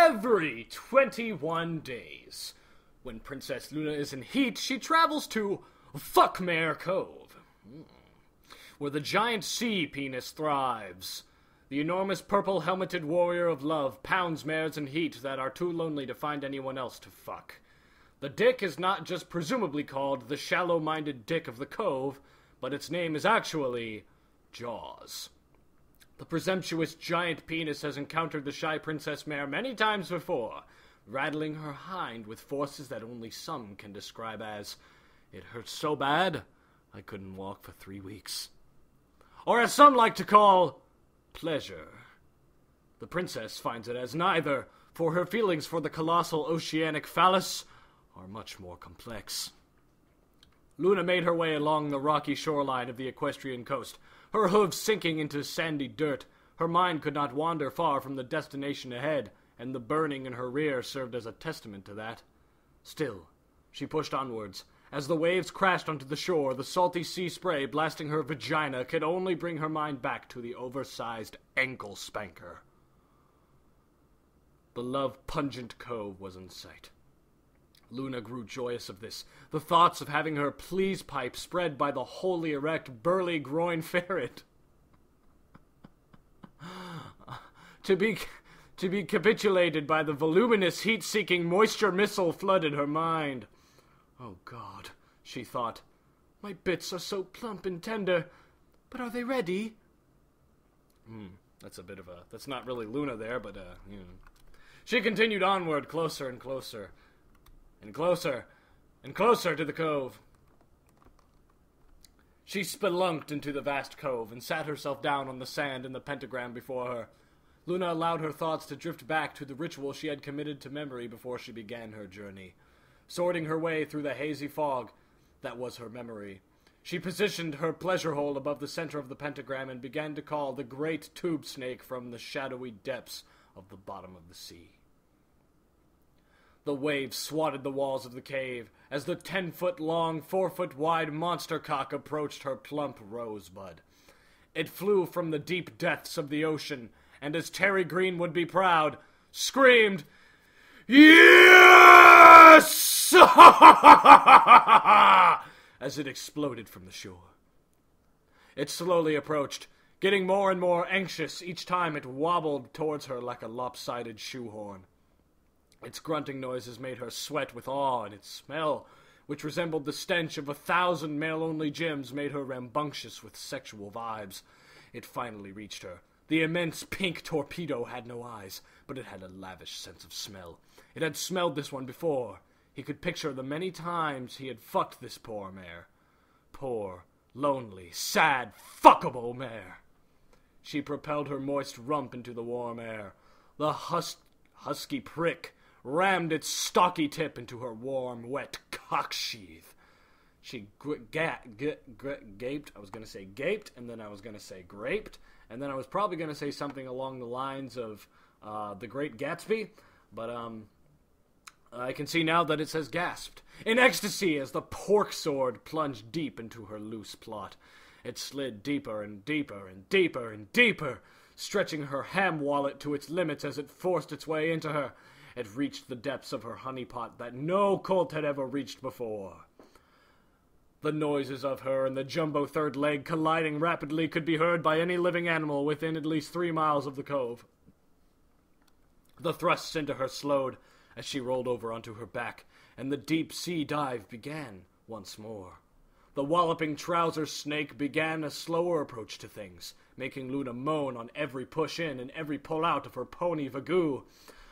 every 21 days. When Princess Luna is in heat, she travels to Fuckmare Cove, where the giant sea penis thrives. The enormous purple-helmeted warrior of love pounds mares in heat that are too lonely to find anyone else to fuck. The dick is not just presumably called the shallow-minded dick of the cove, but its name is actually Jaws. The presumptuous giant penis has encountered the shy princess mare many times before, rattling her hind with forces that only some can describe as, "It hurts so bad, I couldn't walk for 3 weeks." Or as some like to call, pleasure. The princess finds it as neither, for her feelings for the colossal oceanic phallus are much more complex. Luna made her way along the rocky shoreline of the equestrian coast, her hooves sinking into sandy dirt. Her mind could not wander far from the destination ahead, and the burning in her rear served as a testament to that. Still, she pushed onwards. As the waves crashed onto the shore, the salty sea spray blasting her vagina could only bring her mind back to the oversized ankle spanker. The love-pungent cove was in sight. Luna grew joyous of this. The thoughts of having her please pipe spread by the wholly erect, burly groin ferret. To be capitulated by the voluminous, heat-seeking moisture missile flooded her mind. "Oh, God," she thought, "my bits are so plump and tender, but are they ready?" That's not really Luna there, but, She continued onward, closer and closer, and closer, and closer to the cove. She spelunked into the vast cove, and sat herself down on the sand in the pentagram before her. Luna allowed her thoughts to drift back to the ritual she had committed to memory before she began her journey. Sorting her way through the hazy fog that was her memory, she positioned her pleasure hole above the center of the pentagram and began to call the great tube snake from the shadowy depths of the bottom of the sea. The waves swatted the walls of the cave as the 10-foot-long, 4-foot-wide monster cock approached her plump rosebud. It flew from the deep depths of the ocean, and as Terry Green would be proud, screamed, "Yes!" as it exploded from the shore. It slowly approached, getting more and more anxious each time it wobbled towards her like a lopsided shoehorn. Its grunting noises made her sweat with awe, and its smell, which resembled the stench of 1,000 male-only gyms, made her rambunctious with sexual vibes. It finally reached her. The immense pink torpedo had no eyes, but it had a lavish sense of smell. It had smelled this one before. He could picture the many times he had fucked this poor mare. Poor, lonely, sad, fuckable mare. She propelled her moist rump into the warm air. The husky prick rammed its stocky tip into her warm, wet cock sheath. She gaped. I was going to say gaped, and then I was going to say graped, and then I was probably going to say something along the lines of The Great Gatsby, but I can see now that it says gasped. In ecstasy as the pork sword plunged deep into her loose plot. It slid deeper and deeper and deeper and deeper, stretching her ham wallet to its limits as it forced its way into her. It reached the depths of her honeypot that no colt had ever reached before. The noises of her and the jumbo third leg colliding rapidly could be heard by any living animal within at least 3 miles of the cove. The thrusts into her slowed as she rolled over onto her back, and the deep sea dive began once more. The walloping trouser snake began a slower approach to things, making Luna moan on every push in and every pull out of her pony Vagoo.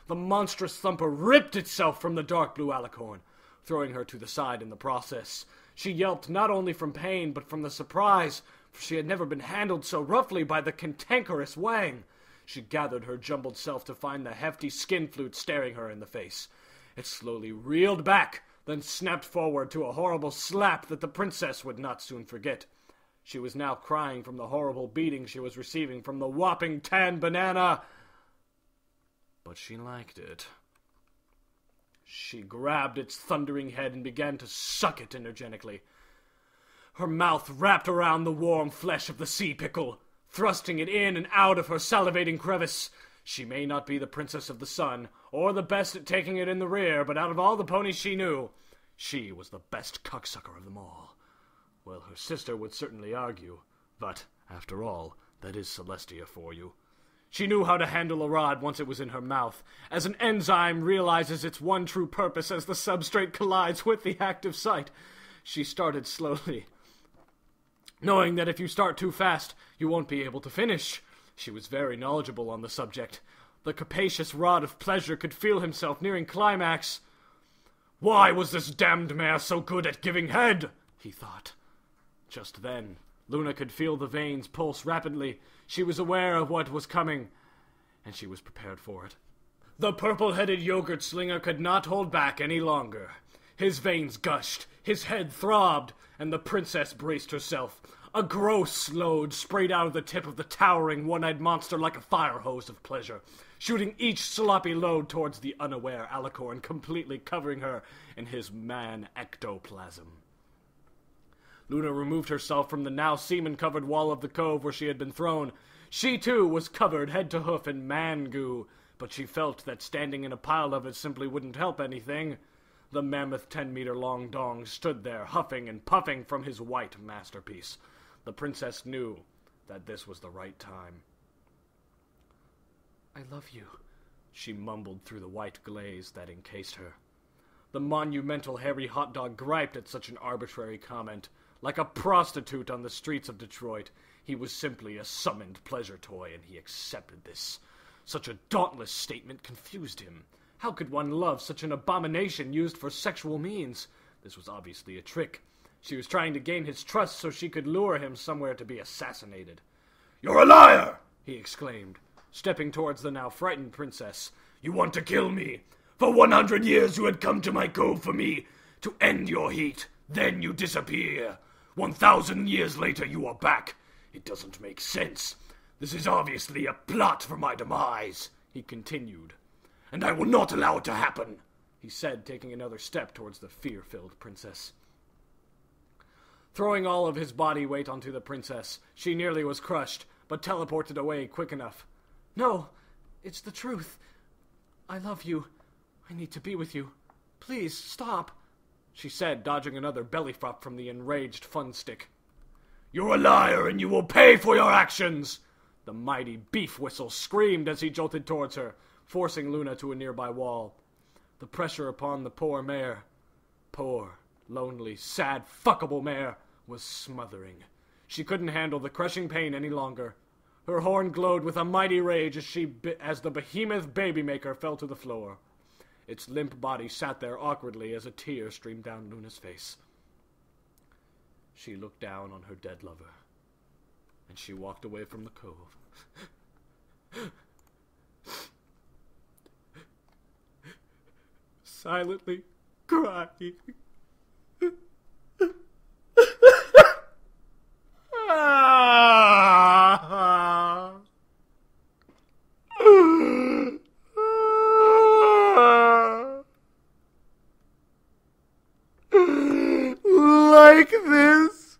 The monstrous thumper ripped itself from the dark blue alicorn, throwing her to the side in the process. She yelped not only from pain, but from the surprise, for she had never been handled so roughly by the cantankerous Wang. She gathered her jumbled self to find the hefty skin flute staring her in the face. It slowly reeled back, then snapped forward to a horrible slap that the princess would not soon forget. She was now crying from the horrible beating she was receiving from the whopping tan banana. But she liked it. She grabbed its thundering head and began to suck it energetically. Her mouth wrapped around the warm flesh of the sea pickle, thrusting it in and out of her salivating crevice. She may not be the Princess of the Sun, or the best at taking it in the rear, but out of all the ponies she knew, she was the best cocksucker of them all. Well, her sister would certainly argue, but, after all, that is Celestia for you. She knew how to handle a rod once it was in her mouth, as an enzyme realizes its one true purpose as the substrate collides with the active site. She started slowly, knowing that if you start too fast, you won't be able to finish. She was very knowledgeable on the subject. The capacious rod of pleasure could feel himself nearing climax. Why was this damned mare so good at giving head? He thought. Just then, Luna could feel the veins pulse rapidly. She was aware of what was coming, and she was prepared for it. The purple-headed yogurt slinger could not hold back any longer. His veins gushed, his head throbbed, and the princess braced herself. A gross load sprayed out of the tip of the towering one-eyed monster like a fire hose of pleasure, shooting each sloppy load towards the unaware Alicorn, completely covering her in his man ectoplasm. Luna removed herself from the now semen-covered wall of the cove where she had been thrown. She, too, was covered head to hoof in man goo, but she felt that standing in a pile of it simply wouldn't help anything. The mammoth 10-meter-long dong stood there, huffing and puffing from his white masterpiece. The princess knew that this was the right time. "I love you," she mumbled through the white glaze that encased her. The monumental hairy hot dog griped at such an arbitrary comment. Like a prostitute on the streets of Detroit, he was simply a summoned pleasure toy, and he accepted this. Such a dauntless statement confused him. How could one love such an abomination used for sexual means? This was obviously a trick. She was trying to gain his trust so she could lure him somewhere to be assassinated. "You're a liar!" he exclaimed, stepping towards the now frightened princess. "You want to kill me. For 100 years you had come to my cove for me, to end your heat. Then you disappear. 1,000 years later you are back. It doesn't make sense. This is obviously a plot for my demise," he continued. "And I will not allow it to happen," he said, taking another step towards the fear-filled princess. Throwing all of his body weight onto the princess, she nearly was crushed, but teleported away quick enough. "No, it's the truth. I love you. I need to be with you. Please, stop," she said, dodging another belly flop from the enraged fun stick. "You're a liar, and you will pay for your actions!" The mighty beef whistle screamed as he jolted towards her, forcing Luna to a nearby wall. The pressure upon the poor mare, poor, lonely, sad, fuckable mare, was smothering. She couldn't handle the crushing pain any longer. Her horn glowed with a mighty rage as the behemoth baby-maker fell to the floor. Its limp body sat there awkwardly as a tear streamed down Luna's face. She looked down on her dead lover, and she walked away from the cove. Silently crying. Like this,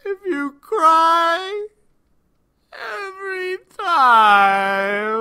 if you cry every time.